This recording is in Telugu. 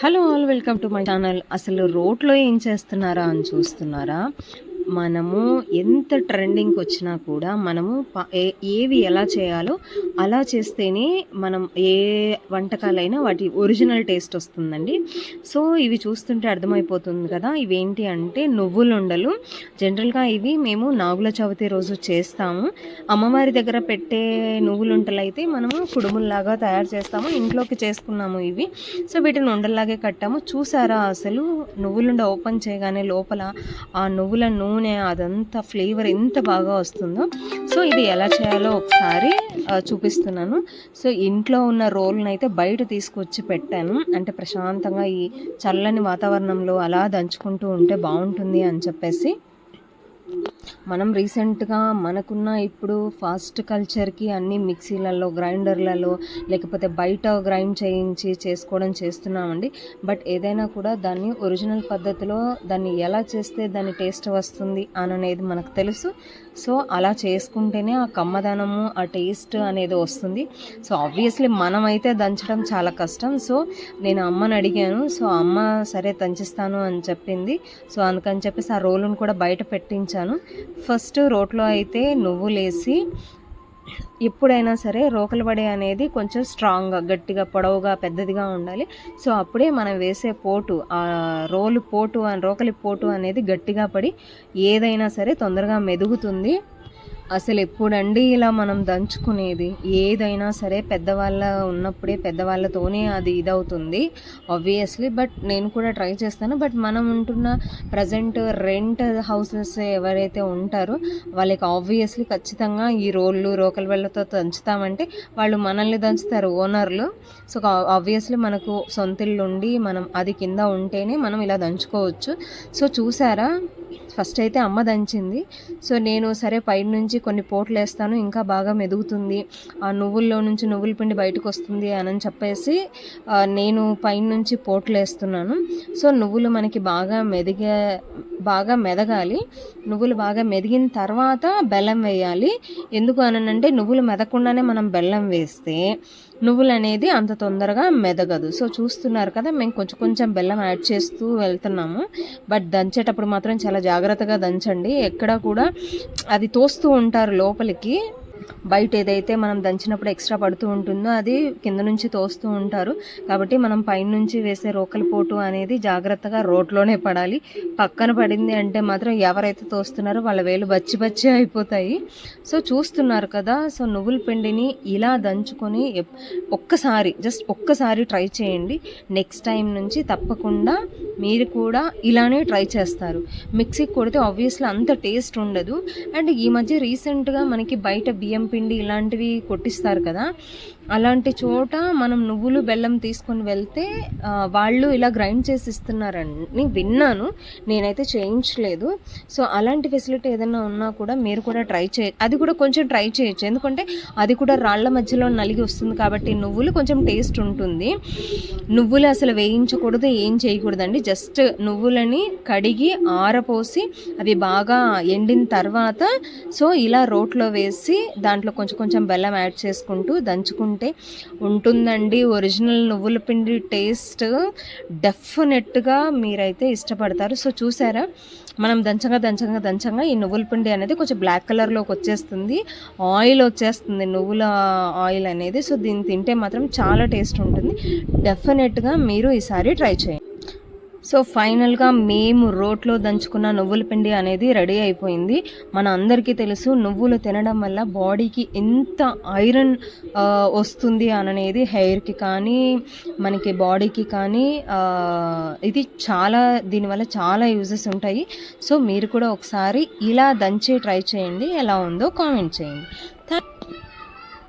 Hello all welcome to my channel. అసలు రోడ్లో ఏం చేస్తున్నారా అని చూస్తున్నారా? మనము ఎంత ట్రెండింగ్కి వచ్చినా కూడా మనము ఏవి ఎలా చేయాలో అలా చేస్తేనే మనం ఏ వంటకాలైనా వాటి ఒరిజినల్ టేస్ట్ వస్తుందండి. సో ఇవి చూస్తుంటే అర్థమైపోతుంది కదా, ఇవేంటి అంటే నువ్వులుండలు. జనరల్గా ఇవి మేము నాగుల చవితి రోజు చేస్తాము. అమ్మవారి దగ్గర పెట్టే నువ్వులుంటలు అయితే మనము కుడుముల్లాగా తయారు చేస్తాము, ఇంట్లోకి చేసుకున్నాము ఇవి. సో వీటిని ఉండల్లాగే కట్టాము. చూసారా అసలు నువ్వులుండ ఓపెన్ చేయగానే లోపల ఆ నువ్వుల నూనె అదంతా ఫ్లేవర్ ఎంత బాగా వస్తుందో. సో ఇది ఎలా చేయాలో ఒకసారి చూపిస్తున్నాను. సో ఇంట్లో ఉన్న రోల్ని అయితే బయట తీసుకొచ్చి పెట్టాను, అంటే ప్రశాంతంగా ఈ చల్లని వాతావరణంలో అలా దంచుకుంటూ ఉంటే బాగుంటుంది అని చెప్పేసి. మనం రీసెంట్గా మనకున్న ఇప్పుడు ఫాస్ట్ కల్చర్కి అన్ని మిక్సీలలో, గ్రైండర్లలో, లేకపోతే బయట గ్రైండ్ చేయించి చేసుకోవడం చేస్తున్నామండి. బట్ ఏదైనా కూడా దాన్ని ఒరిజినల్ పద్ధతిలో దాన్ని ఎలా చేస్తే దాని టేస్ట్ వస్తుంది అనేది మనకు తెలుసు. సో అలా చేసుకుంటేనే ఆ కమ్మదనము, ఆ టేస్ట్ అనేది వస్తుంది. సో ఆబ్వియస్లీ మనమైతే దంచడం చాలా కష్టం. సో నేను అమ్మని అడిగాను. సో అమ్మ సరే దంచిస్తాను అని చెప్పింది. సో అందుకని చెప్పేసి ఆ రోలును కూడా బయట పెట్టించాను. ఫస్ట్ రోట్లో అయితే నువ్వులేసి, ఎప్పుడైనా సరే రోకలి వడి అనేది కొంచెం స్ట్రాంగ్గా, గట్టిగా, పొడవుగా, పెద్దదిగా ఉండాలి. సో అప్పుడే మనం వేసే పోటు, ఆ రోకలి పోటు అనేది గట్టిగా పడి ఏదైనా సరే తొందరగా మెదుగుతుంది. అసలు ఎప్పుడండి ఇలా మనం దంచుకునేది? ఏదైనా సరే పెద్దవాళ్ళ ఉన్నప్పుడే, పెద్దవాళ్ళతోనే అది ఇదవుతుంది ఆబ్వియస్లీ. బట్ నేను కూడా ట్రై చేస్తాను. బట్ మనం ఉంటున్న ప్రజెంట్ రెంట్ హౌసెస్ ఎవరైతే ఉంటారో వాళ్ళకి ఆబ్వియస్లీ ఖచ్చితంగా ఈ రోకలి వెళ్ళతో దంచుతామంటే వాళ్ళు మనల్ని దంచుతారు, ఓనర్లు. సో ఆబ్వియస్లీ మనకు సొంతిల్లు ఉండి మనం అది కింద ఉంటేనే మనం ఇలా దంచుకోవచ్చు. సో చూసారా, ఫస్ట్ అయితే అమ్మ దంచింది. సో నేను సరే పైన నుంచి కొన్ని పోట్లు వేస్తాను, ఇంకా బాగా మెదుగుతుంది, ఆ నువ్వుల్లో నుంచి నువ్వుల పిండి బయటకు వస్తుంది అని చెప్పేసి నేను పైన నుంచి పోట్లు వేస్తున్నాను. సో నువ్వులు మనకి బాగా మెదగాలి. నువ్వులు బాగా మెదిగిన తర్వాత బెల్లం వేయాలి. ఎందుకు అనంటే నువ్వులు మెదకుండానే మనం బెల్లం వేస్తే నువ్వులు అనేది అంత తొందరగా మెదగదు. సో చూస్తున్నారు కదా, మేము కొంచెం బెల్లం యాడ్ చేస్తూ వెళ్తున్నాము. బట్ దంచేటప్పుడు మాత్రం చాలా జాగ్రత్తగా దంచండి. ఎక్కడా కూడా అది తోస్తూ ఉంటారు లోపలికి. బయట ఏదైతే మనం దంచినప్పుడు ఎక్స్ట్రా పడుతూ ఉంటుందో అది కింద నుంచి తోస్తూ ఉంటారు. కాబట్టి మనం పైనుంచి వేసే రోకలి పోటు అనేది జాగ్రత్తగా రోట్లోనే పడాలి. పక్కన పడింది అంటే మాత్రం ఎవరైతే తోస్తున్నారో వాళ్ళ వేలు బచ్చి అయిపోతాయి. సో చూస్తున్నారు కదా, సో నువ్వుల పిండిని ఇలా దంచుకొని ఒక్కసారి ట్రై చేయండి. నెక్స్ట్ టైం నుంచి తప్పకుండా మీరు కూడా ఇలానే ట్రై చేస్తారు. మిక్సీకి కొడితే ఆబ్వియస్లీ అంత టేస్ట్ ఉండదు. అండ్ ఈ మధ్య రీసెంట్గా మనకి బయట బియ్యం పిండి ఇలాంటివి కొట్టిస్తారు కదా, అలాంటి చోట మనం నువ్వులు బెల్లం తీసుకొని వెళ్తే వాళ్ళు ఇలా గ్రైండ్ చేసి ఇస్తున్నారని విన్నాను. నేనైతే చేయించలేదు. సో అలాంటి ఫెసిలిటీ ఏదైనా ఉన్నా కూడా మీరు కూడా అది కూడా కొంచెం ట్రై చేయొచ్చు. ఎందుకంటే అది కూడా రాళ్ల మధ్యలో నలిగి వస్తుంది కాబట్టి నువ్వులు కొంచెం టేస్ట్ ఉంటుంది. నువ్వులు అసలు వేయించకూడదు, ఏం చేయకూడదండి. జస్ట్ నువ్వులని కడిగి ఆరపోసి అవి బాగా ఎండిన తర్వాత సో ఇలా రోట్లో వేసి దాంట్లో కొంచెం బెల్లం యాడ్ చేసుకుంటూ దంచుకుంటే ఉంటుందండి ఒరిజినల్ నువ్వుల పిండి టేస్ట్. డెఫినెట్గా మీరైతే ఇష్టపడతారు. సో చూసారా, మనం దంచంగా ఈ నువ్వుల పిండి అనేది కొంచెం బ్లాక్ కలర్లోకి వచ్చేస్తుంది, ఆయిల్ వచ్చేస్తుంది, నువ్వుల ఆయిల్ అనేది. సో దీన్ని తింటే మాత్రం చాలా టేస్ట్ ఉంటుంది. డెఫినెట్గా మీరు ఈసారి ట్రై చేయండి. సో ఫైనల్గా మేము రోట్లో దంచుకున్న నువ్వుల పిండి అనేది రెడీ అయిపోయింది. మన అందరికీ తెలుసు నువ్వులు తినడం వల్ల బాడీకి ఎంత ఐరన్ వస్తుంది అనేది, హెయిర్కి కానీ మనకి బాడీకి కానీ ఇది దీనివల్ల చాలా యూజెస్ ఉంటాయి. సో మీరు కూడా ఒకసారి ఇలా దంచి ట్రై చేయండి, ఎలా ఉందో కామెంట్ చేయండి.